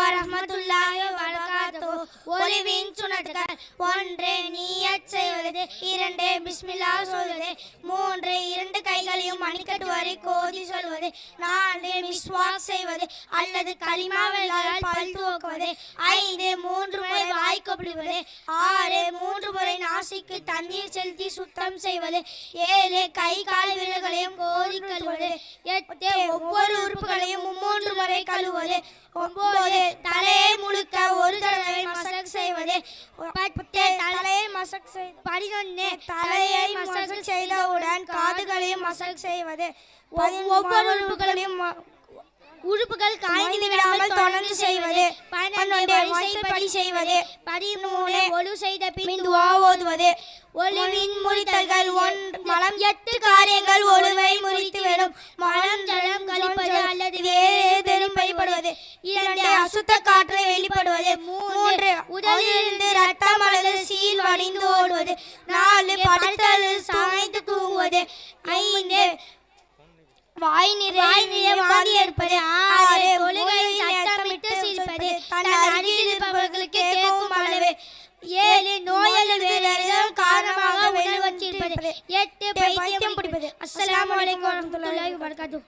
வரஹ்மத்துல்லாஹி வபரகாத்துஹு. ஒளிவின் சுன்னத்துகள்: 1. நிய்யத் செய்வது. 2. பிஸ்மில்லாஹ் சொல்வது. 3. 2 கைகளையும் மணிக்கட்டு வரை கோதி சொல்வது. 4. மிஸ்வாக் செய்வது அல்லது கலிமாவெல்லால் பல் துவக்குவது. 5. 3 முறை வாய் கொப்பளிப்பது. 6. 3 முறை நாசிக்கு தண்ணீர் செலுத்தி சுத்தம் செய்வது. 7. கை கால் விரல்களையும் கோதி கழுவுவது. 8. ஒவ்வொரு உறுப்புகளையும் 3 முறை கழுவுவது. 9. தலையை முழுக்க ஒரு தடவை மசாஜ் செய்வது. 10. தலையை மசாஜ் செய்து 11. தலையை மசாஜ் செய்தவுடன் காதுகளையும் மசாஜ் செய்வது. ஒவ்வொரு உறுப்புகள் காய்ந்து விடாமல் தொடர்ந்து செய்வது. 12. வரிசைப்படி செய்வது. 13. ஒழு செய்த பின் துஆ ஓதுவது. ஒழுவின் முறித்தல்கள்: 1. மலம் 8 காரியங்கள் ஒழுவை முறித்து விடும். மலம் ஜலம் கழிப்பது அல்லது வேறேதேனும் வெளிப்படுவது. 2. அசுத்த காற்றை வெளிப்படுவது. 3. உடலிலிருந்து இரத்தம் அல்லது சீல் வடிந்து ஓடுவது. 4. படுத்தல் சாய்ந்து தூங்குவது. 5. வாய் நிறைய வாந்தி எடுப்பது. 6. தொழுகையில் சத்தமிட்டு சிரிப்பது, தன் அருகில் இருப்பவர்களுக்கு கேட்கும் அளவு. 7. நோயல் வேறு காரணமாக வெளிவற்றிருப்பது. 8. பைத்தியம் பிடிப்பது. அஸ்ஸலாமு அலைக்கும் வரஹ்மத்துல்லாஹி வபரகாத்துஹு.